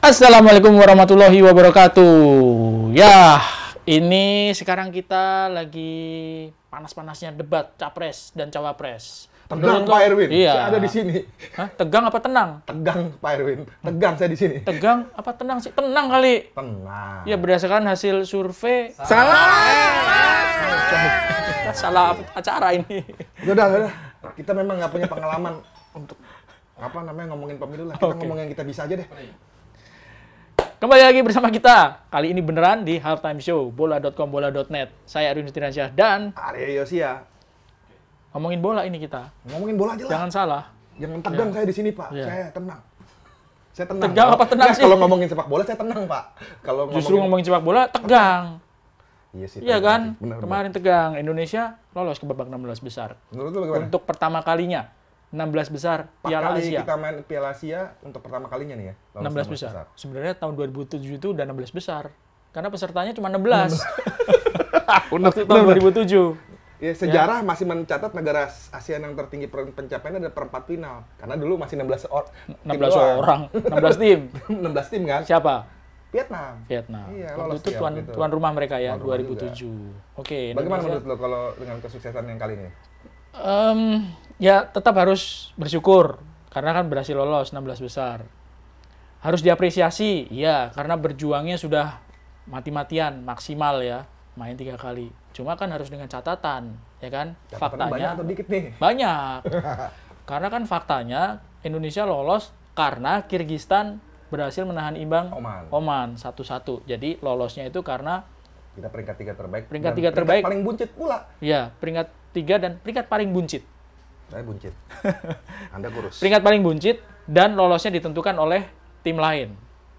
Assalamualaikum warahmatullahi wabarakatuh. Ya, ini sekarang kita lagi panas-panasnya debat capres dan cawapres. Tegang Pak Erwin, iya. saya ada di sini. Hah? Tegang apa tenang? Tegang Pak Erwin, tegang saya di sini. Tegang apa tenang sih? Tenang kali. Tenang. Ya berdasarkan hasil survei. Salah. Kita salah acara ini. Udah. Kita memang nggak punya pengalaman untuk ngomongin pemilu lah. Kita ngomong yang kita bisa aja deh. Kembali lagi bersama kita. Kali ini beneran di Halftime Show bola.com bola.net. Saya Erwin Sutiryansyah dan Arya Yosia. ngomongin bola ini kita. Ngomongin bola aja lah. Jangan salah. Jangan tegang saya di sini, Pak. Ya. Saya tenang. Saya tenang. Tegang apa tenang sih? Kalau ngomongin sepak bola saya tenang, Pak. Kalau Justru ngomongin sepak bola tegang. Iya sih. Iya kan? Benar. Kemarin tegang. Indonesia lolos ke babak 16 besar. Menurut lu bagaimana? Untuk pertama kalinya 16 besar Piala kali Asia. kita main Piala Asia untuk pertama kalinya nih ya. 16 besar. Sebenarnya tahun 2007 itu udah 16 besar. Karena pesertanya cuma 16. Waktu tahun 2007. Ya, sejarah masih mencatat negara ASEAN yang tertinggi pencapaiannya ada perempat final. Karena dulu masih 16 orang, 16 tim. 16 tim kan? Siapa? Vietnam. Waktu Iya, lolos itu ya, tuan rumah mereka ya, Tuan rumah 2007. Oke. Bagaimana Indonesia- menurut lo kalau dengan kesuksesan yang kali ini? Ya tetap harus bersyukur karena kan berhasil lolos 16 besar. Harus diapresiasi, iya, karena berjuangnya sudah mati-matian, maksimal ya, main 3 kali. Cuma kan harus dengan catatan, ya kan? Catatannya Faktanya banyak atau dikit nih? banyak. Karena kan faktanya Indonesia lolos karena Kirgistan berhasil menahan imbang Oman 1-1. Jadi lolosnya itu karena Kita peringkat 3 terbaik. Peringkat dan 3 terbaik. paling buncit pula. ya peringkat 3 dan peringkat paling buncit. Saya buncit. Anda kurus. Peringkat paling buncit dan lolosnya ditentukan oleh tim lain.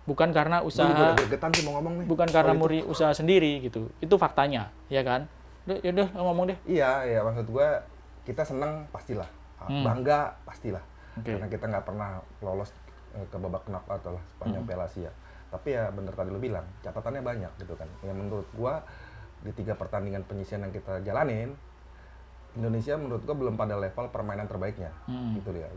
Bukan karena Gue usaha, juga udah gregetan sih mau ngomong nih. bukan karena Muri usaha sendiri gitu. Itu faktanya, ya kan? Yaudah, ngomong deh. Iya, maksud gue kita senang pastilah. Bangga pastilah. Oke. Karena kita nggak pernah lolos ke babak knockout atau sepanjang Piala Asia. Tapi ya bener tadi lo bilang, catatannya banyak gitu kan. Yang menurut gua di 3 pertandingan penyisian yang kita jalanin, Indonesia menurut gua belum pada level permainan terbaiknya, gitu ya.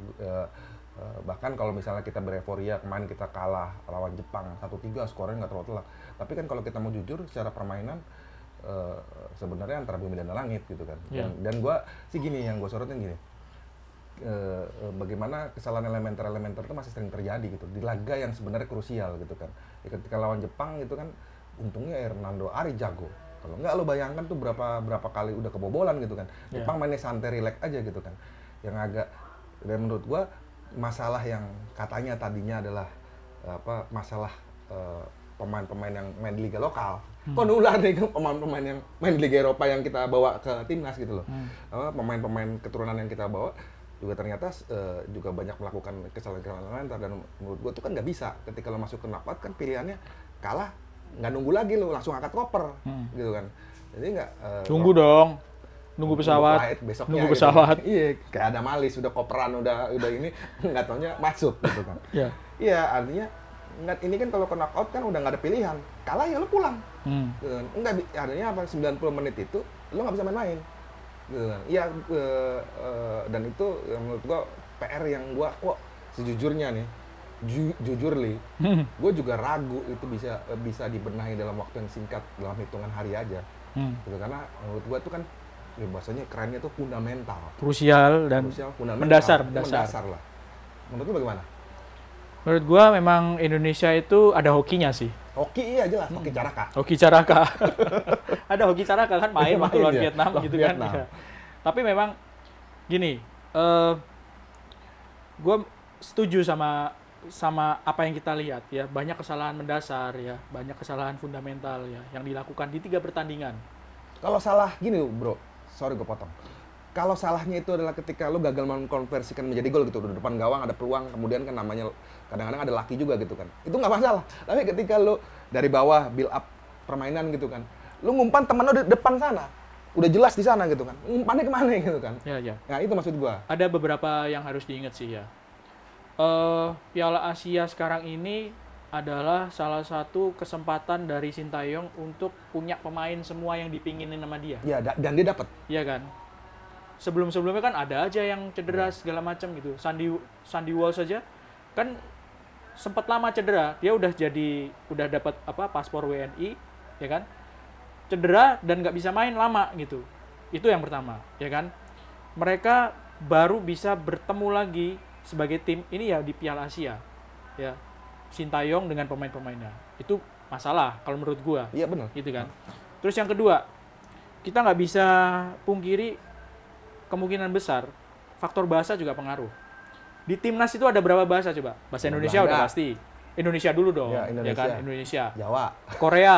Bahkan kalau misalnya kita bereforia kemarin kita kalah lawan Jepang 1-3, skornya nggak terlalu telak. Tapi kan kalau kita mau jujur secara permainan sebenarnya antara bumi dan langit gitu kan. Yeah. Dan gua sih gini, yang gua sorotin gini. Bagaimana kesalahan elementer itu masih sering terjadi gitu di laga yang sebenarnya krusial gitu kan. Ya, ketika lawan Jepang itu kan untungnya Hernando Ari jago. Kalau nggak lo bayangkan tuh berapa kali udah kebobolan gitu kan. Yeah. Jepang mainnya santai relax aja gitu kan. Yang agak, dan menurut gua masalah yang katanya tadinya adalah masalah pemain-pemain yang main di liga lokal. Kok nular nih pemain-pemain yang main di liga Eropa yang kita bawa ke timnas gitu loh. Pemain-pemain keturunan yang kita bawa juga ternyata juga banyak melakukan kesalahan-kesalahan elementer, dan menurut gue tuh kan nggak bisa ketika lo masuk ke knockout kan pilihannya kalah, nggak nunggu lagi lo langsung angkat koper gitu kan. Jadi nggak Tunggu dong. Nunggu pesawat. flight besoknya Nunggu gitu. pesawat. Iya, kayak ada malis udah koperan udah ini nggak taunya masuk gitu kan. Ya. Iya, artinya ini kan kalau ke knockout kan udah nggak ada pilihan, kalah ya lo pulang. Gitu kan. Enggak, artinya apa, 90 menit itu lo nggak bisa main-main. Iya, dan itu menurut gua PR yang gua kok sejujurnya nih, jujur li, gua juga ragu itu bisa dibenahi dalam waktu yang singkat, dalam hitungan hari aja. Gitu, karena menurut gua tuh kan ya bahasanya kerennya tuh fundamental, Krusial dan fundamental, mendasar. lah. Menurut lu bagaimana? Menurut gua memang Indonesia itu ada hokinya sih. Hoki iya jelas, hoki caraka. Hoki Caraka. Ada Hoki Caraka kan main waktu lawan Main, ya. Vietnam Lawan gitu Vietnam. kan. Ya. Tapi memang gini, gue setuju sama apa yang kita lihat ya. Banyak kesalahan mendasar ya, banyak kesalahan fundamental ya yang dilakukan di 3 pertandingan. Kalau salah gini bro, sorry gue potong. Kalau salahnya itu adalah ketika lo gagal mengkonversikan menjadi gol gitu, di depan gawang ada peluang, kemudian kan namanya kadang-kadang ada laki juga gitu kan. Itu nggak masalah. Tapi ketika lo dari bawah build up permainan gitu kan, lo ngumpan teman lo di depan sana, udah jelas di sana gitu kan. Ngumpannya kemana gitu kan? Ya. Nah itu maksud gua. Ada beberapa yang harus diingat sih ya. Piala Asia sekarang ini adalah salah satu kesempatan dari Sintayong untuk punya pemain semua yang dipinginin sama dia. Ya, dan dia dapat. Iya kan? Sebelum-sebelumnya kan ada aja yang cedera segala macam gitu. Sandy Walsh saja kan sempat lama cedera, dia udah dapat paspor WNI, ya kan? Cedera dan nggak bisa main lama gitu. Itu yang pertama, ya kan? Mereka baru bisa bertemu lagi sebagai tim ini ya di Piala Asia, ya. Sintayong dengan pemain-pemainnya. Itu masalah kalau menurut gua. Iya benar. Gitu kan. Terus yang kedua, kita nggak bisa pungkiri kemungkinan besar faktor bahasa juga pengaruh. Di timnas itu ada berapa bahasa coba? Bahasa Indonesia Belanda. udah pasti. Indonesia dulu dong, Ya, Indonesia. kan? Indonesia. Jawa. Korea,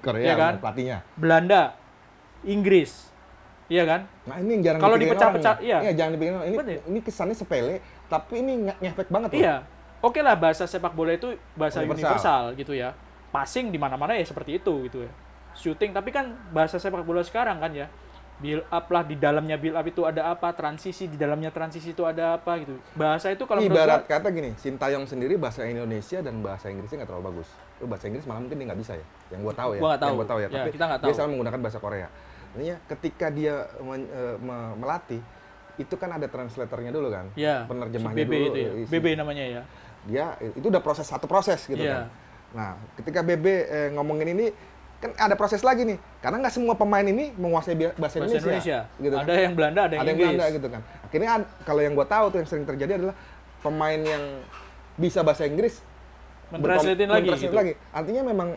Korea ya kan? pelatihnya. Belanda, Inggris. Iya kan? Nah, ini yang jarang Kalau dipikirin dipecah-pecah, orang. iya. Iya, jangan dipikirin orang. Bener. Ini kesannya sepele, tapi ini ngefek banget loh. Iya. Oke lah, bahasa sepak bola itu bahasa Universal. universal gitu ya. Passing di mana-mana ya seperti itu gitu ya. Shooting, tapi kan bahasa sepak bola sekarang kan ya. Build up lah, di dalamnya build up itu ada apa, transisi, di dalamnya transisi itu ada apa gitu. Bahasa itu kalau menurut Ibarat gua, kata gini, Sintayong sendiri bahasa Indonesia dan bahasa Inggrisnya nggak terlalu bagus. Bahasa Inggris malah mungkin dia nggak bisa ya. Yang gua tahu ya. Gua nggak tahu. Yang gua tahu ya. Ya, Tapi kita nggak dia tahu. selalu menggunakan bahasa Korea. Artinya ketika dia melatih, itu kan ada translatornya dulu kan. ya, Penerjemahnya BB dulu. itu ya. isi. BB namanya ya. Dia itu udah satu proses gitu Iya. kan. Nah, ketika BB ngomongin ini kan ada proses lagi nih, karena nggak semua pemain ini menguasai bahasa Indonesia, gitu kan. Ada yang Belanda, ada yang Ada yang Inggris. Belanda gitu kan. Akhirnya kalau yang gue tahu tuh yang sering terjadi adalah pemain yang bisa bahasa Inggris Mentranslatein lagi gitu. Artinya memang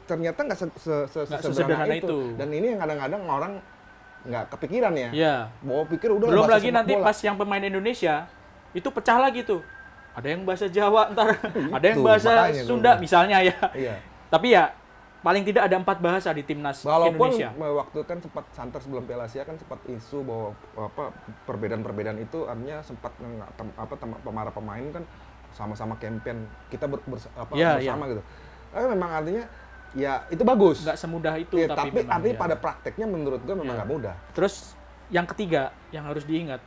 ternyata nggak sesederhana itu. Dan ini yang kadang-kadang orang nggak kepikiran ya. Iya. Bawa pikir udah Belum bahasa lagi sepak nanti bola. pas yang pemain Indonesia itu pecah lagi tuh. Ada yang bahasa Jawa ntar, ada yang Itu, bahasa makanya Sunda gua- misalnya ya. Iya. Tapi ya paling tidak ada 4 bahasa di timnas Walaupun Indonesia. waktu kan sempat santer sebelum Piala Asia kan sempat isu bahwa perbedaan-perbedaan itu artinya sempat para pemain kan sama-sama campaign kita Iya, bersama gitu. Tapi memang artinya ya itu bagus. Nggak semudah itu, Ya, tapi tapi memang, artinya ya. pada prakteknya menurut gue memang Ya. nggak mudah. Terus yang ketiga yang harus diingat,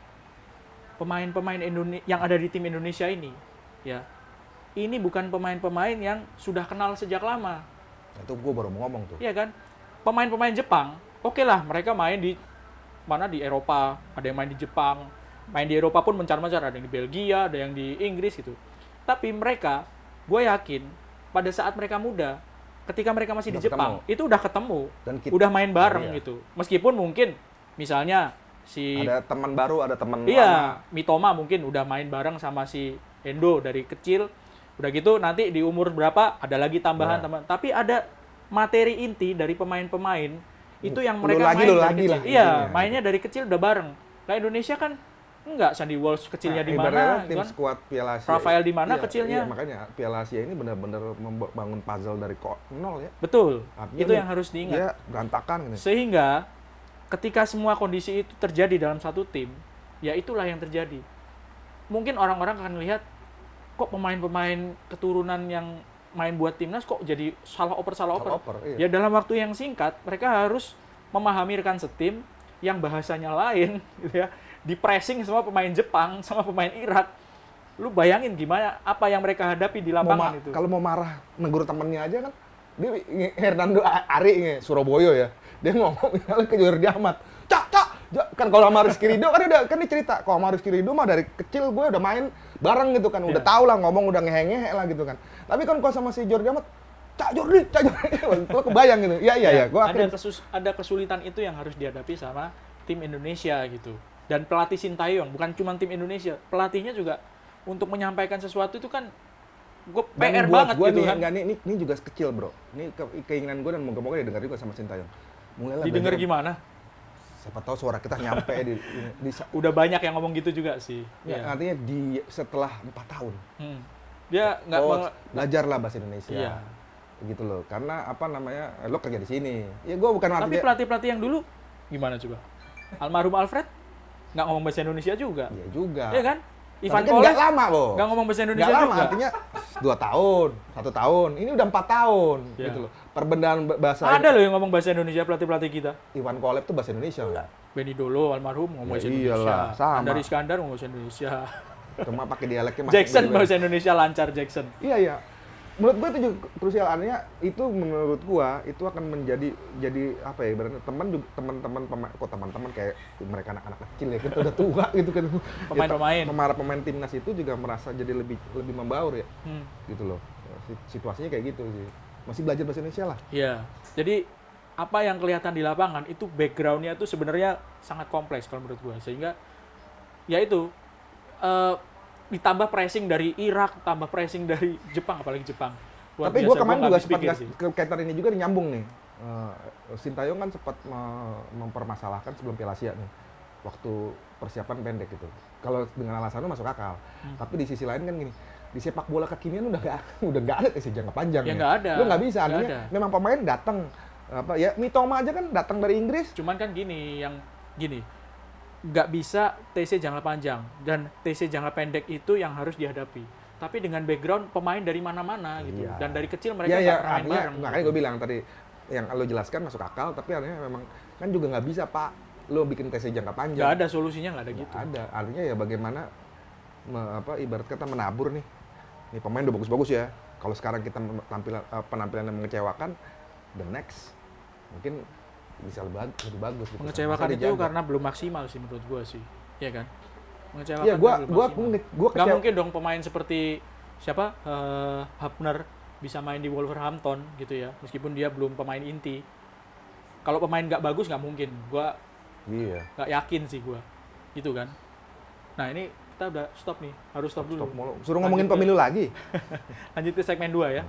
pemain-pemain Indonesia yang ada di tim Indonesia ini, ya, ini bukan pemain-pemain yang sudah kenal sejak lama. Itu gue baru mau ngomong tuh. Iya kan? Pemain-pemain Jepang, oke lah mereka main di mana di Eropa, ada yang main di Jepang, main di Eropa pun mencar-mencar, ada yang di Belgia, ada yang di Inggris gitu. Tapi mereka, gue yakin pada saat mereka muda, ketika mereka masih Udah di Jepang, itu udah ketemu, Dan udah main bareng Iya. gitu. Meskipun mungkin misalnya si Ada teman baru, ada teman lama. iya, Mitoma mungkin udah main bareng sama si Endo dari kecil. Udah gitu nanti di umur berapa ada lagi tambahan Ya. teman. Tapi ada materi inti dari pemain-pemain itu yang Lu mereka lagi, main lu dari lagi kecil. lah, Iya, intinya. mainnya dari kecil udah bareng. Nah, Indonesia kan enggak, Sandy Walsh kecilnya di ibaratnya mana, tim kan? skuad Piala Asia. Rafael di mana Iya, kecilnya? Iya, makanya Piala Asia ini benar-benar membangun puzzle dari nol ya. Betul. Artinya Itu yang harus diingat. Dia berantakan gitu. Sehingga ketika semua kondisi itu terjadi dalam satu tim, ya itulah yang terjadi. Mungkin orang-orang akan lihat kok pemain-pemain keturunan yang main buat timnas kok jadi salah oper. Iya. Ya dalam waktu yang singkat mereka harus memahami rekan setim yang bahasanya lain gitu ya. Di pressing sama pemain Jepang sama pemain Irak. Lu bayangin gimana apa yang mereka hadapi di lapangan itu. Kalau mau marah negur temennya aja kan, dia Hernando Ari Surabaya ya, dia ngomong misalnya ke Jordi Amat, cak, kan kalau sama Rizky Ridho kan dia cerita, kalau sama Rizky Ridho mah dari kecil gue udah main bareng gitu kan, udah Iya. tau lah ngomong udah ngehe lah gitu kan. Tapi kan kalau sama si Jordi Amat, cak Jordi, lo kebayang gitu, iya, gue ada kesulitan itu yang harus dihadapi sama tim Indonesia gitu. Dan pelatih Sintayong bukan cuma tim Indonesia, pelatihnya juga untuk menyampaikan sesuatu itu kan gue PR banget gitu kan. Ini juga kecil bro, ini keinginan gue dan moga-moga didengar juga sama Sintayong. Mulailah Didengar belajar- gimana? Siapa tahu suara kita nyampe di Udah banyak yang ngomong gitu juga sih. ya, Iya. artinya setelah 4 tahun. Dia nggak Coach, belajarlah bahasa Indonesia. Iya. Gitu loh. Karena apa namanya? Lo kerja di sini. Ya gue bukan Tapi artinya pelatih-pelatih yang dulu gimana coba? Almarhum Alfred nggak ngomong bahasa Indonesia juga. ya juga. Iya kan? Ivan Tapi kan Kolev nggak lama loh. nggak ngomong bahasa Indonesia Nggak lama, juga. artinya 2 tahun, 1 tahun. Ini udah 4 tahun Iya. gitu loh. Perbedaan bahasa Ada loh yang ngomong bahasa Indonesia pelatih-pelatih kita. Iwan Kolev tuh bahasa Indonesia loh. Benny Dolo almarhum ngomong bahasa Ya Indonesia. iyalah, sama. Andari Iskandar ngomong bahasa Indonesia. Cuma pakai dialeknya masih Jackson gitu. bahasa Indonesia lancar Jackson. Iya. menurut gue itu juga krusial, artinya itu menurut gue itu akan jadi apa ya, ibaratnya teman-teman kayak mereka anak-anak kecil ya, kita udah tua gitu kan, pemain timnas itu juga merasa jadi lebih membaur ya, gitu loh, situasinya kayak gitu sih, masih belajar bahasa Indonesia lah. Iya, jadi apa yang kelihatan di lapangan itu background-nya tuh sebenarnya sangat kompleks kalau menurut gue, sehingga ya itu ditambah pressing dari Irak, tambah pressing dari Jepang, apalagi Jepang. Tapi gue kemarin juga sempat kaitan ini juga nyambung nih. Sintayong kan sempat mempermasalahkan sebelum Piala Asia nih, waktu persiapan pendek gitu. Kalau dengan alasan itu masuk akal. Tapi di sisi lain kan gini, di sepak bola kekinian udah nggak ada TC jangka panjang. Ya nggak ada. Lu nggak bisa, artinya memang pemain datang apa ya, Mitoma aja kan datang dari Inggris. Cuman kan gini, nggak bisa TC jangka panjang, dan TC jangka pendek itu yang harus dihadapi. Tapi dengan background pemain dari mana-mana gitu, dan dari kecil mereka main bareng. Makanya gue bilang tadi, yang lo jelaskan masuk akal, tapi artinya memang kan juga nggak bisa Pak, lo bikin TC jangka panjang. Nggak ada solusinya, nggak ada gitu. Ada, artinya ya bagaimana ibarat kata menabur nih pemain udah bagus-bagus ya. Kalau sekarang kita penampilan yang mengecewakan, the next mungkin bisa lebih bagus gitu. Mengecewakan itu karena belum maksimal sih menurut gue sih, ya kan? Mengecewakan. Iya, gua nggak mungkin dong pemain seperti siapa, Hapner bisa main di Wolverhampton gitu ya, meskipun dia belum pemain inti. Kalau pemain nggak bagus nggak mungkin, gua nggak yakin sih gua, gitu kan? Nah ini kita udah stop nih, harus stop dulu. Suruh ngomongin pemilu lagi. Lanjut ke segmen 2 ya.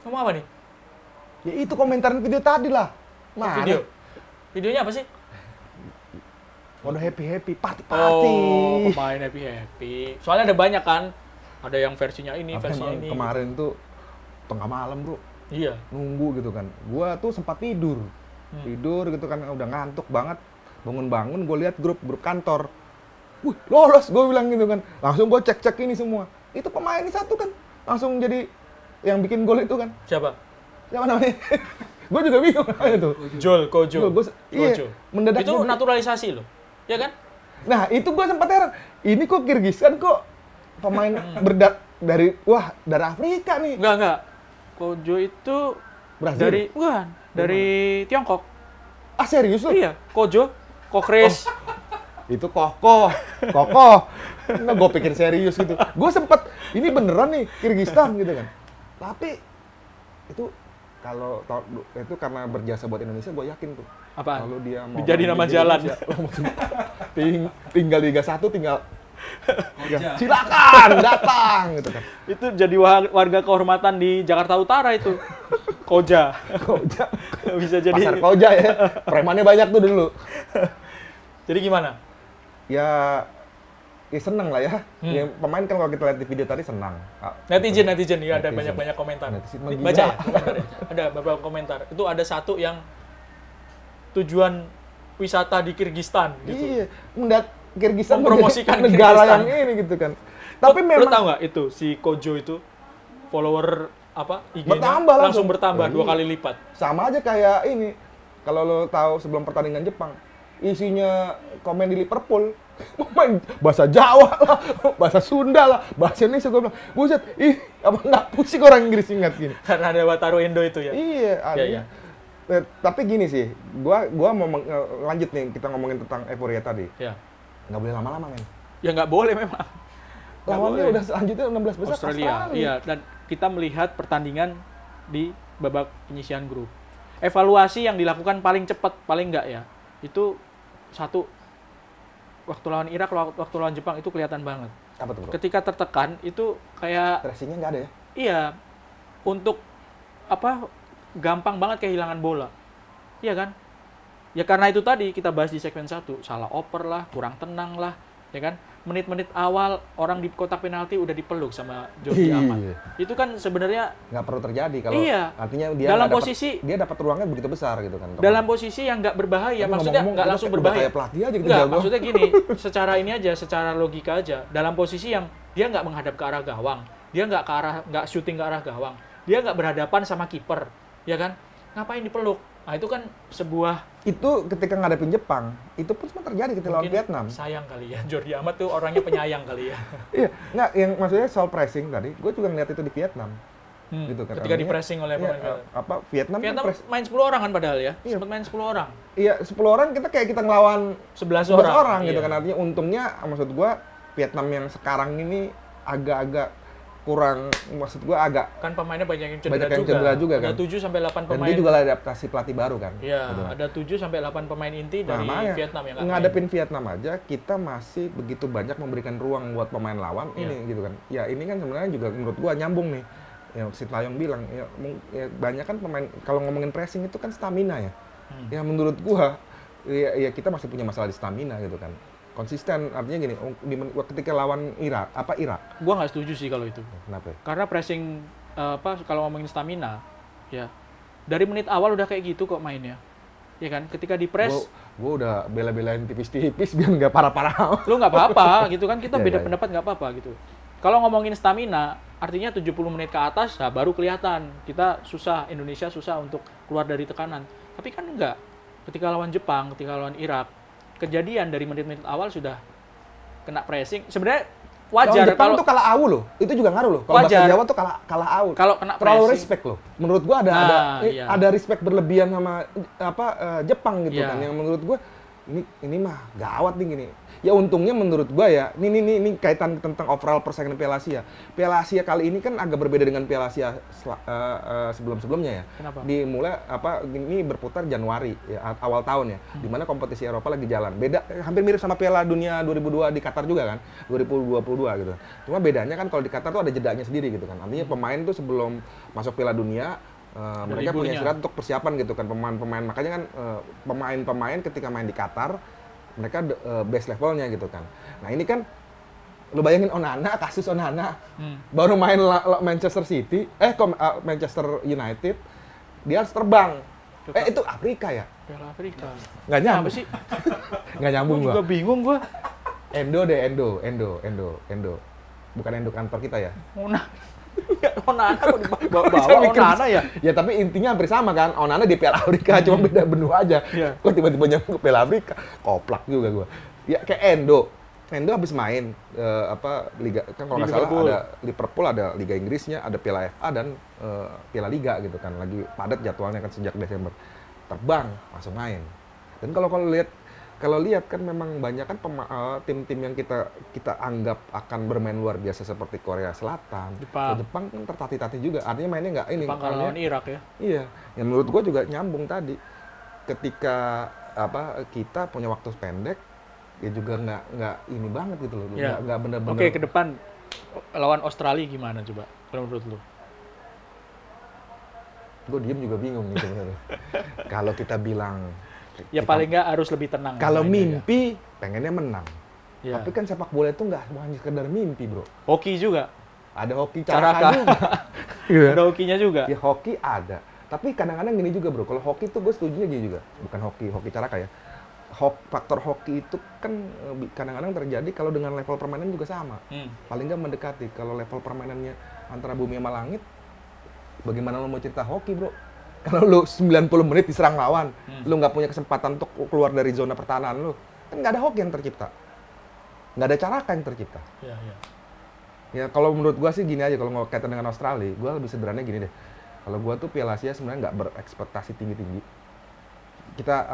Ngomong apa nih? Ya itu komentarin video tadi lah. Videonya apa sih? Udah happy party. Oh, pemain happy. Soalnya ada banyak kan. Ada yang versinya ini, versinya ini. Kemarin tuh tengah malam, Bro. Iya. Nunggu gitu kan. Gua tuh sempat tidur. Tidur gitu kan, udah ngantuk banget. Bangun-bangun gue lihat grup kantor. Wih, lolos, gue bilang gitu kan. Langsung gue cek ini semua. Itu pemain ini satu kan. Langsung jadi yang bikin gol itu kan. Siapa namanya? Gue juga bingung itu. Kojo. Iya, mendadak itu naturalisasi loh, ya kan? Nah itu gue sempat heran. Ini kok Kirgistan kok pemain dari Afrika nih? Enggak. Kojo itu Brazil? dari Tiongkok. Ah serius lu? Iya, Kojo, Kokres. Itu kokoh. Nah, gue pikir serius gitu. Gue sempet, ini beneran nih Kirgistan gitu kan. Tapi itu kalau itu karena berjasa buat Indonesia, gue yakin tuh. Apaan? Kalau dia mau jadi nama jalan. tinggal Liga 1 tinggal silakan datang gitu kan. Itu jadi warga kehormatan di Jakarta Utara itu. Koja. Bisa jadi Pasar Koja ya. Premannya banyak tuh dulu. Jadi gimana? Ya seneng lah ya. Ya pemain kan kalau kita lihat di video tadi senang. Netizen ya, ada banyak komentar. Baca ya komentarnya. Ada beberapa komentar. Itu ada satu yang tujuan wisata di Kirgistan gitu. Iya, Kirgistan mempromosikan negara yang ini gitu kan. Tapi memang lu tahu nggak itu si Kojo itu follower IG-nya langsung bertambah 2 kali lipat. Sama aja kayak ini. Kalau lo tahu sebelum pertandingan Jepang, isinya komen di Liverpool, main bahasa Jawa lah, bahasa Sunda lah, bahasa Indonesia. Gue bilang, buset, apa nggak pusing orang Inggris ingat gini. Karena ada Wataru Endo itu ya. Iya, artinya. Tapi gini sih, gua mau lanjut nih, kita ngomongin tentang euforia tadi. Iya. Nggak boleh lama-lama, men. Ya nggak boleh memang. Lawannya udah selanjutnya 16 besar Australia. Iya, dan kita melihat pertandingan di babak penyisihan grup. Evaluasi yang dilakukan paling cepat, paling enggak ya, itu satu, waktu lawan Irak, waktu lawan Jepang itu kelihatan banget. Apa tuh, Bro? Ketika tertekan itu kayak tracingnya nggak ada ya? Iya, untuk gampang banget kehilangan bola. Iya kan? Ya karena itu tadi kita bahas di segmen 1, salah oper lah, kurang tenang lah, ya kan? menit-menit awal orang di kotak penalti udah dipeluk sama Jordi Amat. Itu kan sebenarnya nggak perlu terjadi kalau artinya dia dalam posisi dia dapat ruangnya begitu besar gitu kan. Dalam posisi yang nggak berbahaya, maksudnya nggak langsung berbahaya. Kayak pelatih aja gitu. Nggak, maksudnya gini, secara ini aja, secara logika aja. Dalam posisi yang dia nggak menghadap ke arah gawang, dia nggak syuting ke arah gawang, dia nggak berhadapan sama kiper, ya kan? Ngapain dipeluk? Nah itu kan sebuah... Itu ketika ngadepin Jepang, itu pun semua terjadi ketika lawan Vietnam. Sayang kali ya, Jordi Amat tuh orangnya penyayang kali ya. Iya, nggak, yang maksudnya soal pressing tadi, gue juga ngeliat itu di Vietnam. Gitu kan. Ketika di pressing oleh pemain Vietnam kan main 10 orang kan padahal ya? Iya. Sempat main 10 orang. Iya, 10 orang kita ngelawan 11 orang gitu kan. Artinya untungnya, maksud gue, Vietnam yang sekarang ini agak-agak kurang, maksud gue agak kan pemainnya banyak yang cedera juga kan. Ada 7 sampai 8 pemain. Dan dia juga adaptasi pelatih baru kan. Iya, gitu kan. Ada 7 sampai 8 pemain inti dari Vietnam yang ngadepin Vietnam aja kita masih begitu banyak memberikan ruang buat pemain lawan ini gitu kan. Ya ini kan sebenarnya juga menurut gue nyambung nih. Ya si Tayong bilang ya banyak kan pemain kalau ngomongin pressing itu kan stamina ya. Ya menurut gue ya kita masih punya masalah di stamina gitu kan. Konsisten, artinya gini, ketika lawan Irak. Gua nggak setuju sih kalau itu. Kenapa? Karena pressing kalau ngomongin stamina, ya dari menit awal udah kayak gitu kok mainnya, ya kan? Ketika di press, gua udah bela-belain tipis-tipis biar nggak parah-parah. Lu nggak apa-apa, gitu kan? Kita beda pendapat nggak apa-apa gitu. Kalau ngomongin stamina, artinya 70 menit ke atas, nah baru kelihatan kita susah, Indonesia susah untuk keluar dari tekanan. Tapi kan enggak. Ketika lawan Jepang, ketika lawan Irak, kejadian dari menit-menit awal sudah kena pressing. Sebenarnya wajar kalau itu kalah AU loh. Itu juga ngaruh loh. Kalau bahasa Jawa tuh kalah AU. Kalau kena terlalu pressing, respect loh. Menurut gua ada respect berlebihan sama Jepang gitu kan. Yang menurut gua ini mah gawat nih gini. Ya untungnya menurut gua ya, ini kaitan tentang overall persaingan Piala Asia. Piala Asia kali ini kan agak berbeda dengan Piala Asia sebelum-sebelumnya ya. Kenapa? Dimulai ini berputar Januari ya, awal tahun ya, di mana kompetisi Eropa lagi jalan. Beda hampir mirip sama Piala Dunia 2002 di Qatar juga kan, 2022 gitu. Cuma bedanya kan kalau di Qatar tuh ada jedanya sendiri gitu kan. Artinya pemain tuh sebelum masuk Piala Dunia mereka punya istirahat untuk persiapan gitu kan, pemain-pemain. Makanya kan pemain-pemain ketika main di Qatar mereka base levelnya gitu kan. Nah ini kan lu bayangin kasus Onana baru main Manchester City, Manchester United, dia harus terbang. Itu Afrika ya? Piala Afrika. Nggak nyambung. Apa sih? Nggak nyambung gua. Juga bingung gua. Endo. Bukan Endo kantor kita ya? Onana kok dibawa Onana ya? Ya tapi intinya hampir sama kan. Onana di Piala Afrika cuma beda benua aja. Kok tiba-tiba nyambung ke Piala Afrika? Koplak juga gua. Ya kayak Endo habis main liga kan kalau nggak salah ada Liverpool, ada Liga Inggrisnya, ada Piala FA dan Piala Liga gitu kan. Lagi padat jadwalnya kan sejak Desember. Terbang langsung main. Dan kalau lihat kan memang banyak kan tim-tim yang kita anggap akan bermain luar biasa seperti Korea Selatan, Jepang kan tertatih-tatih juga. Artinya mainnya nggak ini. Jepang kalau lawan Irak ya. Iya, yang menurut gua juga nyambung tadi. Ketika kita punya waktu pendek, ya juga nggak ini banget gitu loh. Nggak benar-benar. Oke, ke depan lawan Australia gimana coba kalau menurut lu? Gue diem juga bingung nih sebenarnya. Kalau kita bilang ya paling nggak harus lebih tenang. Kalau mimpi, pengennya menang. Ya. Tapi kan sepak bola itu nggak hanya sekedar mimpi, bro. Hoki juga. Ada hoki caraka juga. Ada hokinya juga. Ya hoki ada. Tapi kadang-kadang gini juga, bro. Kalau hoki itu gue setuju gini juga. Bukan hoki caraka ya. Faktor hoki itu kan kadang-kadang terjadi kalau dengan level permainan juga sama. Paling nggak mendekati. Kalau level permainannya antara bumi sama langit, bagaimana lo mau cerita hoki, bro? Kalau lu 90 menit diserang lawan, lu nggak punya kesempatan untuk keluar dari zona pertahanan lu, kan nggak ada hoki yang tercipta. Nggak ada caraka yang tercipta. Ya kalau menurut gua sih gini aja, kalau kaitan dengan Australia, gua lebih sederhana gini deh. Kalau gua tuh Piala Asia sebenarnya nggak berekspektasi tinggi-tinggi. Kita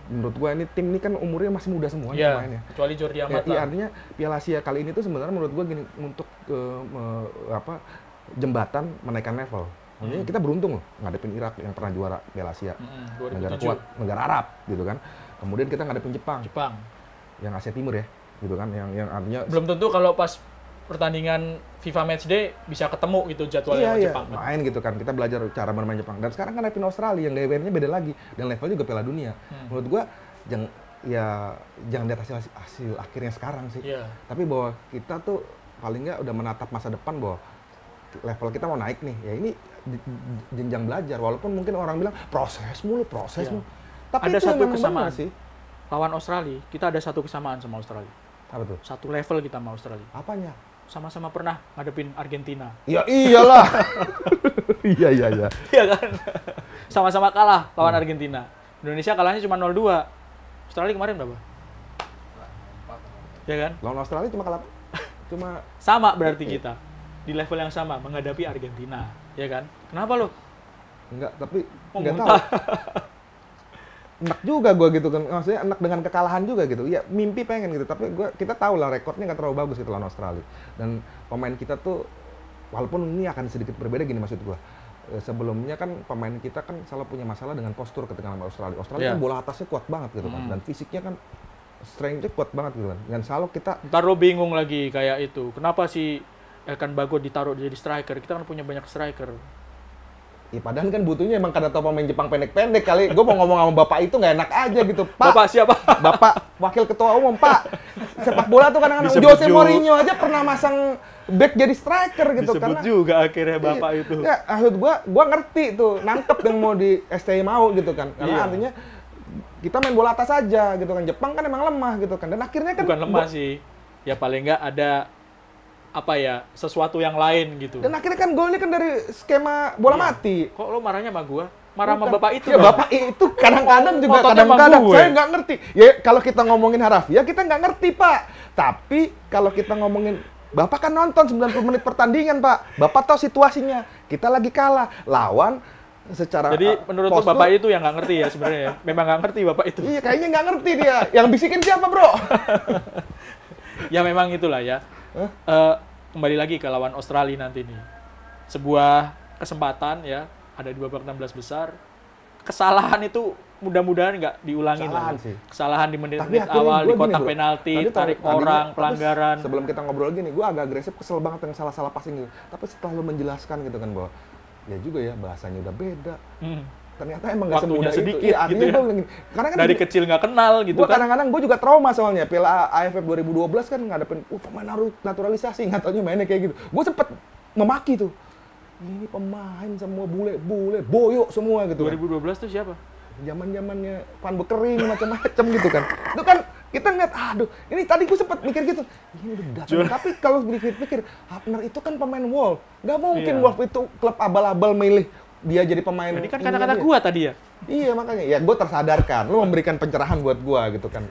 menurut gua tim ini kan umurnya masih muda semua pemainnya. Kecuali Jordi Amat. Iya, artinya Piala Asia kali ini tuh sebenarnya menurut gua gini, untuk jembatan menaikkan level. Maksudnya kita beruntung loh ngadepin Irak yang pernah juara Piala Asia, negara kuat, negara Arab gitu kan. Kemudian kita ngadepin Jepang, yang Asia Timur ya, gitu kan, yang artinya belum tentu kalau pas pertandingan FIFA Matchday bisa ketemu gitu jadwalnya sama Jepang. Main gitu kan, kita belajar cara bermain Jepang. Dan sekarang kan ngadepin Australia yang levelnya beda lagi dan level juga Piala Dunia. Menurut gua ya jangan lihat hasil akhirnya sekarang sih. Iya. Tapi bahwa kita tuh paling nggak udah menatap masa depan bahwa level kita mau naik nih. Ya ini jenjang belajar. Walaupun mungkin orang bilang proses mulu. Iya. Tapi Ada itu satu memang kesamaan benar sih. Lawan Australia, kita ada satu kesamaan sama Australia. Apa tuh? Satu level kita sama Australia. Apanya? Sama-sama pernah ngadepin Argentina. Ya iyalah. Iya. Iya kan? Sama-sama kalah lawan Argentina. Indonesia kalahnya cuma 0-2. Australia kemarin berapa? Ya kan? Lawan Australia cuma Sama berarti kita. Di level yang sama menghadapi Argentina. Ya kan? Kenapa lo? enggak, tapi Oh, enggak tahu. muntah. Enak juga gue gitu kan, maksudnya enak dengan kekalahan juga gitu. Ya mimpi pengen gitu, tapi kita tahu lah rekornya nggak terlalu bagus gitu lawan Australia. Dan pemain kita tuh, walaupun ini akan sedikit berbeda gini maksud gue. Sebelumnya kan pemain kita kan selalu punya masalah dengan postur ketika lawan Australia. Australia kan bola atasnya kuat banget gitu kan, dan fisiknya kan strength-nya kuat banget gitu kan. Dan selalu kita Ntar lo bingung lagi kayak itu. Kenapa si Elkan Bagot ditaruh jadi striker? Kita kan punya banyak striker. ya padahal kan butuhnya emang karena tau pemain Jepang pendek-pendek kali. Gue mau ngomong sama bapak itu nggak enak aja gitu. Pak, Bapak siapa? Bapak wakil ketua umum, Pak. Sepak bola tuh kadang-kadang Disebut Jose juga. Mourinho aja pernah masang back jadi striker gitu. Disebut karena juga akhirnya bapak iya, itu. Ya, maksud gua ngerti tuh, nangkep yang mau di STI mau gitu kan. Karena Iya. artinya kita main bola atas aja gitu kan. Jepang kan emang lemah gitu kan. Dan akhirnya kan Bukan lemah sih. Ya paling nggak ada apa ya, sesuatu yang lain gitu. Dan akhirnya kan golnya kan dari skema bola Iya. mati. Kok lo marahnya sama gua? Marah sama Bukan. bapak itu Ya dong. bapak itu kadang-kadang juga Ngototnya sama kadang-kadang gue. saya nggak ngerti. Ya kalau kita ngomongin harafiah kita nggak ngerti Pak. Tapi kalau kita ngomongin Bapak kan nonton 90 menit pertandingan Pak. Bapak tahu situasinya. Kita lagi kalah lawan secara Jadi menurut lo postur. bapak itu yang nggak ngerti ya sebenarnya ya? Memang nggak ngerti bapak itu. Iya kayaknya nggak ngerti dia. Yang bisikin siapa Bro? Ya memang itulah ya. Kembali lagi ke lawan Australia nanti nih. Sebuah kesempatan ya, ada di babak 16 besar. Kesalahan itu mudah-mudahan nggak diulangin Kesalahan lagi. sih. Kesalahan di menit-menit akhirnya awal, gua di gini, kotak Bro. penalti, Tadi tarik tadinya- orang, tapi pelanggaran. Sebelum kita ngobrol gini, gue agak agresif, kesel banget dengan salah-salah passing gitu. Tapi setelah lu menjelaskan gitu kan bahwa ya juga ya bahasanya udah beda. Ternyata emang nggak Waktunya semudah sedikit itu. Iya, artinya gitu ya. gua bilang gini, karena kan Dari kecil nggak kenal gitu gue kan. kadang-kadang gue juga trauma soalnya Piala AFF 2012 kan ngadepin pemain naturalisasi, nggak taunya mainnya kayak gitu. Gue sempet memaki tuh. Ini pemain semua bule, boyok semua gitu. 2012 tuh siapa? Zaman-zamannya Van Bekering macam-macam gitu kan. Itu kan kita ngeliat, aduh, ini tadi gue sempet mikir gitu. Ini udah datang. Tapi kalau dipikir, Hafner itu kan pemain Wolf. Nggak mungkin Iya. Wolf itu klub abal-abal milih dia jadi pemain. Ini kan ininya kata-kata dia. gua tadi ya. Iya makanya, ya gue tersadarkan. Lu memberikan pencerahan buat gue gitu kan.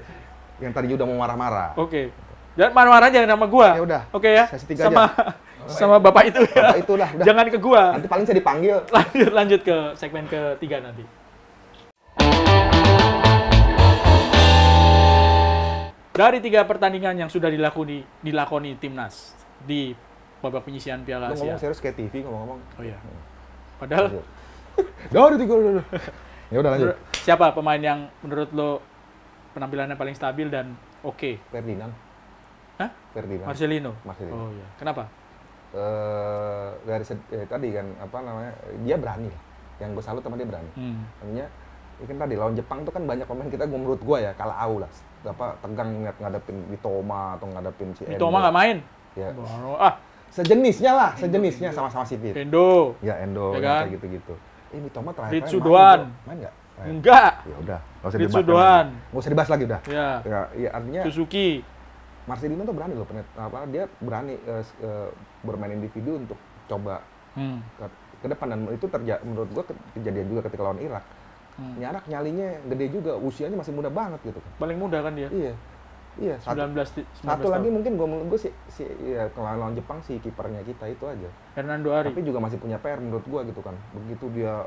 Yang tadi udah mau marah-marah. Oke. Jangan marah-marah aja sama gua. Ya udah. Oke ya. Sesi tiga Sama bapak itu ya. Bapak itu udah. Jangan ke gua. Nanti paling saya dipanggil. Lanjut ke segmen ketiga nanti. Dari 3 pertandingan yang sudah dilakoni timnas di babak penyisihan Piala Lu Asia. ngomong serius kayak TV ngomong-ngomong. Oh iya. Padahal Udah 3. Ya udah lanjut. siapa pemain yang menurut lo penampilannya paling stabil dan oke? Ferdinand. Hah? Ferdinand. Marcelino. Marcelino. Oh iya. Kenapa? Dari tadi kan apa namanya, dia berani lah. Yang gue salut sama dia berani. Artinya ya kan tadi lawan Jepang tuh kan banyak pemain kita menurut gue ya kalah au lah. Apa tegang ngadepin Mitoma atau ngadepin si Endo. Mitoma nggak main. Ya. Sejenisnya sama-sama sipit. Endo. Ya Endo Ya yang kan? kayak gitu-gitu. Mitoma terakhir Ritsu main, Doan. bro. Main nggak? Enggak. Ya udah, nggak usah Ritsu dibahas. Doan. Nggak usah dibahas lagi udah. Ya. Ya artinya Suzuki. Marcelino tuh berani loh, dia berani bermain individu untuk coba ke depan, dan itu menurut gua kejadian juga ketika lawan Irak. Ini anak nyalinya gede juga, usianya masih muda banget gitu kan. Paling muda kan dia. Iya. 19 Satu lagi tahun. mungkin menurut gua ya kalau lawan Jepang sih kipernya kita itu aja. Hernando Ari. Tapi juga masih punya PR menurut gua gitu kan. Begitu dia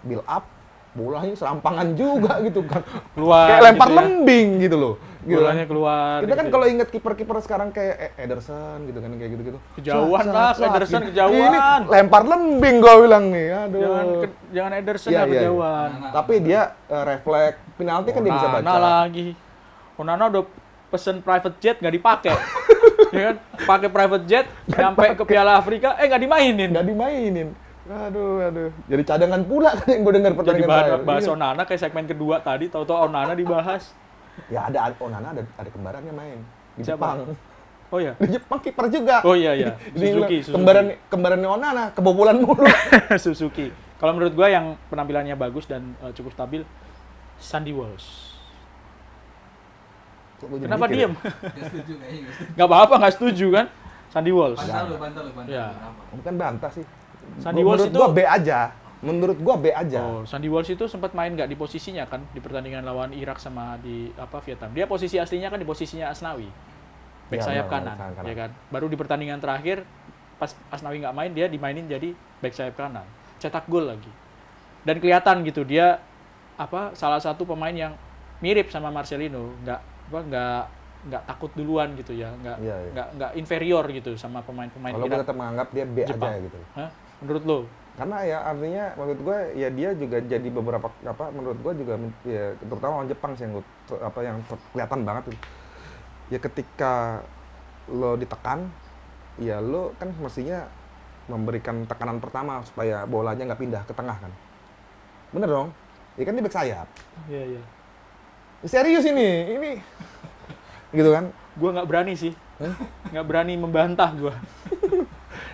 build up, bolanya serampangan juga gitu kan. Keluar. Kayak lempar gitu ya. lembing gitu loh. Gitu kan. Bolanya keluar. Kita kan gitu. kalau inget kiper-kiper sekarang kayak Ederson gitu kan, kayak gitu-gitu. Kejauhan lah, Ederson gitu. kejauhan. Ini lempar lembing gua bilang nih, aduh. Jangan Ederson Iya, yang iya. kejauhan. Tapi dia refleks penalti kan dia bisa baca. Onana lagi. Onana udah pesen private jet nggak dipakai. Ya kan? Pakai private jet sampai ke Piala Afrika nggak dimainin. Nggak dimainin. Aduh. Jadi cadangan pula kan yang gue dengar Jadi pertandingan terakhir. bahas Iya. Onana kayak segmen kedua tadi, tahu-tahu Onana dibahas. Ya ada Onana ada kembarannya main di Siapa? Jepang. Oh ya. Di Jepang kiper juga. Oh iya. Ini Suzuki. kembarannya Onana kebobolan mulu. Suzuki. Kalau menurut gua yang penampilannya bagus dan cukup stabil, Sandy Walsh. Kok gua jadi Kenapa mikir diem? Gak setuju kayaknya, gak setuju. Nggak apa-apa, nggak setuju kan? Sandy Walsh. Bantah lu. Ya. Kenapa? Bukan bantah sih. Sandy Walsh Menurut gua B aja. Menurut gua B aja. Oh, Sandy Walsh itu sempat main nggak di posisinya kan di pertandingan lawan Irak sama di Vietnam. Dia posisi aslinya kan di posisinya Asnawi. Back Ya, sayap benar, kanan, sayap kanan. ya kan. Baru di pertandingan terakhir pas Asnawi nggak main dia dimainin jadi back sayap kanan. Cetak gol lagi. Dan kelihatan gitu dia salah satu pemain yang mirip sama Marcelino, nggak takut duluan gitu ya, Iya. nggak inferior gitu sama pemain-pemain Kalau gue Irak. tetap menganggap dia B Jepang. aja gitu. Hah? Menurut lo? Karena ya artinya menurut gue ya dia juga jadi beberapa menurut gue juga ya terutama lawan Jepang sih yang kelihatan banget tuh. Ya ketika lo ditekan, ya lo kan mestinya memberikan tekanan pertama supaya bolanya nggak pindah ke tengah kan. Bener dong? Ya kan dia back sayap. Iya. Serius ini gitu kan? Gua nggak berani sih, nggak berani membantah gua.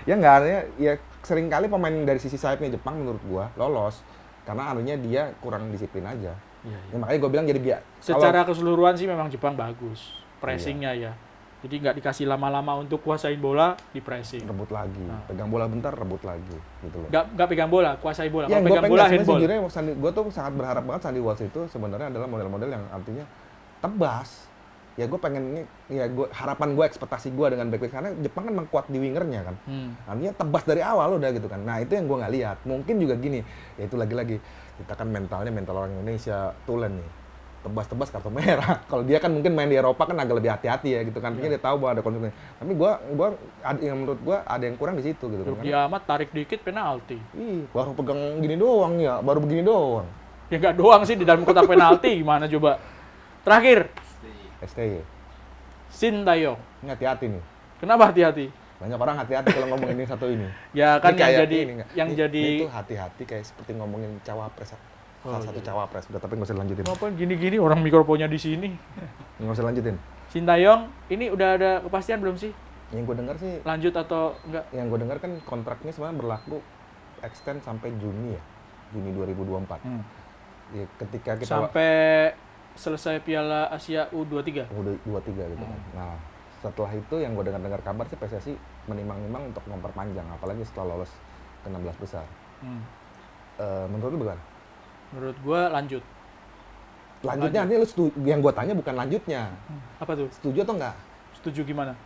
Ya nggak artinya ya sering kali pemain dari sisi sayapnya Jepang menurut gua lolos karena artinya dia kurang disiplin aja. Iya. Ya, makanya gua bilang jadi biar Secara keseluruhan sih memang Jepang bagus, pressingnya ya. Jadi nggak dikasih lama-lama untuk kuasain bola, di pressing. rebut lagi, pegang bola bentar rebut lagi gitu loh. Nggak pegang bola, kuasai bola. Yang Kalau gue pegang bola pengen handball. sejujurnya gue tuh sangat berharap banget Sandy Walsh itu sebenarnya adalah model-model yang artinya tebas. Ya gue pengen ini, ya harapan gue, ekspektasi gue dengan back karena Jepang kan mengkuat di wingernya kan. Artinya tebas dari awal udah gitu kan. Nah itu yang gue nggak lihat. Mungkin juga gini, ya itu lagi-lagi kita kan mental orang Indonesia tulen nih. Tebas-tebas kartu merah. Kalau dia kan mungkin main di Eropa kan agak lebih hati-hati ya gitu kan. Artinya dia tahu bahwa ada konsekuensi. Tapi yang menurut gua ada yang kurang di situ gitu kan. Dia amat tarik dikit penalti. Ih, baru pegang gini doang ya, baru begini doang. Ya nggak doang sih di dalam kotak penalti gimana coba. Terakhir, STY. Shin Tae-yong. Ini hati-hati nih. Kenapa hati-hati? Banyak orang hati-hati kalau ngomongin ini satu ini. Ya kan Ini yang kayak jadi ini, nggak? yang Ini jadi tuh hati-hati kayak seperti ngomongin cawapres. Salah satu iya. cawapres. Udah tapi nggak usah lanjutin. apa gini-gini orang mikrofonnya di sini. Nggak usah lanjutin. Shin Tae-yong ini udah ada kepastian belum sih? Yang gue dengar sih, Lanjut atau enggak? yang gue dengar kan kontraknya sebenarnya berlaku extend sampai Juni ya. Juni 2024. Ya, ketika kita Sampai selesai Piala Asia U23. udah 23 gitu kan. Nah, setelah itu yang gue dengar kabar sih PSSI menimang-nimang untuk memperpanjang, apalagi setelah lolos ke 16 besar. Menurut lu bagaimana? Menurut gua lanjut. Lanjutnya nanti lu yang gue tanya bukan lanjutnya. Apa tuh? Setuju atau enggak? Setuju gimana?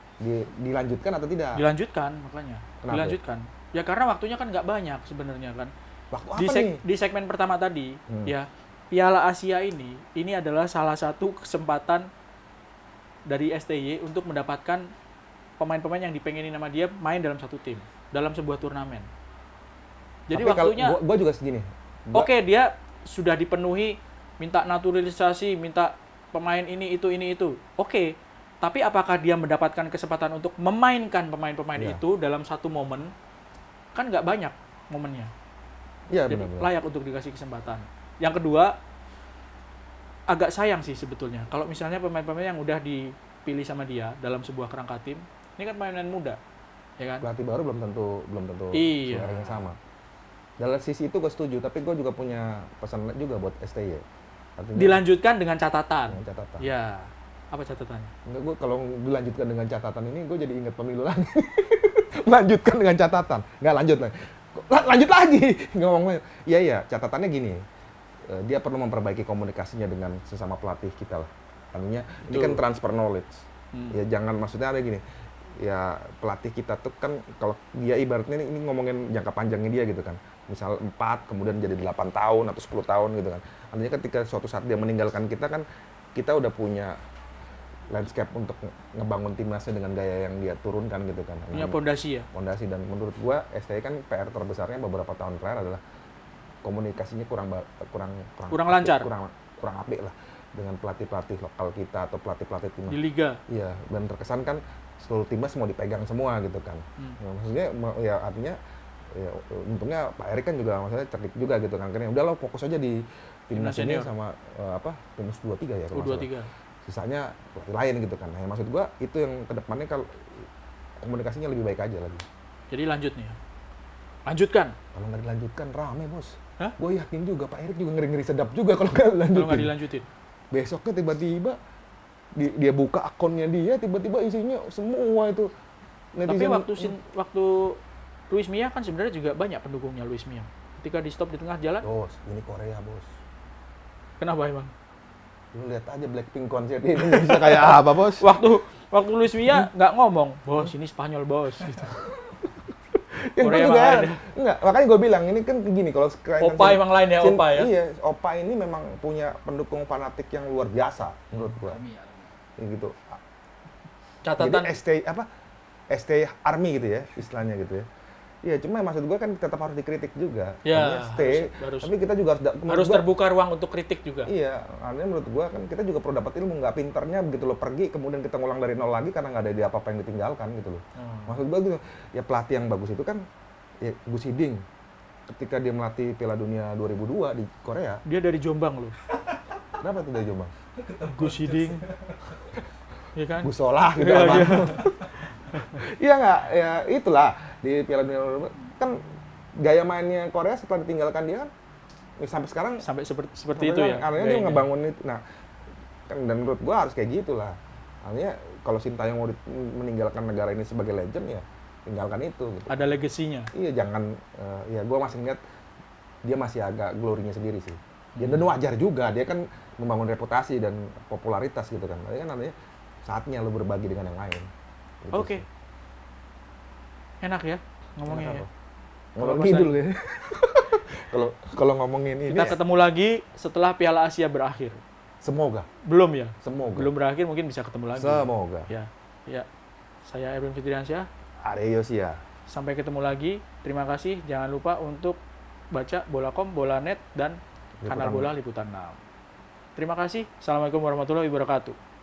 Dilanjutkan atau tidak? Dilanjutkan makanya. Kenapa? Dilanjutkan. Ya karena waktunya kan nggak banyak sebenarnya kan. Waktu apa nih? Di segmen pertama tadi, ya Piala Asia ini adalah salah satu kesempatan dari STY untuk mendapatkan pemain-pemain yang dipengenin sama dia main dalam satu tim, dalam sebuah turnamen. Jadi Tapi waktunya kalau gue juga segini. Oke, dia sudah dipenuhi, minta naturalisasi, minta pemain ini itu. Oke, tapi apakah dia mendapatkan kesempatan untuk memainkan pemain-pemain Iya. itu dalam satu momen? Kan nggak banyak momennya. Iya Jadi benar-benar. layak untuk dikasih kesempatan. Yang kedua, agak sayang sih sebetulnya. Kalau misalnya pemain-pemain yang udah dipilih sama dia dalam sebuah kerangka tim, ini kan pemain muda, ya kan? Pelatih baru belum tentu Iya. seleranya sama. Dari sisi itu gue setuju, tapi gue juga punya pesan juga buat STY. Artinya, Dilanjutkan dengan catatan. dengan catatan. Ya, apa catatannya? Enggak, gue kalau dilanjutkan dengan catatan ini, gue jadi ingat pemilu lagi. Lanjutkan dengan catatan. Nggak lanjut lagi. Lanjut lagi. Ngomong iya, catatannya gini. Dia perlu memperbaiki komunikasinya dengan sesama pelatih kita lah. Artinya, ini kan transfer knowledge. Ya jangan, maksudnya ada gini. Ya pelatih kita tuh kan, kalau dia ibaratnya ini ngomongin jangka panjangnya dia gitu kan. Misal 4, kemudian jadi 8 tahun atau 10 tahun gitu kan. Artinya ketika suatu saat dia meninggalkan kita kan, kita udah punya landscape untuk ngebangun timnasnya dengan gaya yang dia turunkan gitu kan. Punya pondasi ya? Pondasi, dan menurut gua STY kan PR terbesarnya beberapa tahun terakhir adalah komunikasinya kurang lancar. kurang apik lah dengan pelatih-pelatih lokal kita atau pelatih-pelatih timnas. Di liga. Iya, dan terkesan kan seluruh timnas mau dipegang semua gitu kan. Nah, maksudnya ya artinya ya untungnya Pak Erik kan juga maksudnya cerdik juga gitu kan. Karena udah lo fokus aja di timnas ini senior. sama timnas 23 ya kalau nggak salah. U23. Sisanya pelatih lain gitu kan. Nah, yang maksud gua itu yang kedepannya kalau komunikasinya lebih baik aja lagi. Jadi lanjut nih ya. Lanjutkan. Kalau nggak dilanjutkan rame bos. Hah? Gue yakin juga Pak Erik juga ngeri-ngeri sedap juga kalau nggak Kalau nggak dilanjutin. dilanjutin. Besoknya tiba-tiba dia buka akunnya dia, tiba-tiba isinya semua itu Tapi netizen. waktu Luis Mia kan sebenarnya juga banyak pendukungnya Luis Mia. Ketika di stop di tengah jalan, Bos, ini Korea bos. kenapa emang? Lu lihat aja Blackpink konser di Indonesia kayak apa bos? Waktu Luis Mia nggak ngomong, bos ini Spanyol bos. Gitu. Yang Korea gue emang juga lain ya. enggak, makanya gue bilang ini kan gini kalau Opa emang lain ya, Opa ya. Iya, Opa ini memang punya pendukung fanatik yang luar biasa menurut gue. Army, Army. Ya gitu. Catatan Jadi ST Army gitu ya istilahnya gitu ya. Iya, cuma maksud gue kan tetap harus dikritik juga. Ya, Artinya stay, harus tapi kita juga menurut harus gua- terbuka ruang untuk kritik juga. Iya, artinya menurut gua kan kita juga perlu dapat ilmu, nggak pinternya begitu lo pergi kemudian kita ngulang dari nol lagi karena nggak ada ide apa-apa yang ditinggalkan gitu loh. Maksud gua gitu, ya pelatih yang bagus itu kan ya Gus Hiding ketika dia melatih Piala Dunia 2002 di Korea. Dia dari Jombang loh. Kenapa tuh dari Jombang? Gus Hiding. Iya kan? Gus Solah gitu Iya, apa? iya. Iya nggak? Ya itulah di Piala Dunia 2002 kan gaya mainnya Korea setelah ditinggalkan dia kan ya sampai sekarang Sampai seperti itu ya. Artinya dia gayanya. ngebangun itu. Nah, kan dan menurut gua harus kayak gitulah. Artinya kalau Sintayong mau meninggalkan negara ini sebagai legend ya tinggalkan itu. Gitu. Ada legasinya. Iya jangan ya gua masih ngeliat dia masih agak glorinya sendiri sih. Ya dan wajar juga dia kan membangun reputasi dan popularitas gitu kan. Tapi kan artinya saatnya lo berbagi dengan yang lain. Gitu Oke. sih. Enak ya ngomongnya Enak ya. apa? Ngomong ngidul ya. Kalau ngomongin ini Kita ketemu lagi setelah Piala Asia berakhir. semoga Belum ya? semoga Belum berakhir mungkin bisa ketemu lagi. semoga. Ya. Ya. Saya Erwin Fitriansyah. Adios ya. Sampai ketemu lagi. Terima kasih. Jangan lupa untuk baca Bola.com, Bola.net dan kanal Liputan Bola Liputan 6. Terima kasih. Assalamualaikum warahmatullahi wabarakatuh.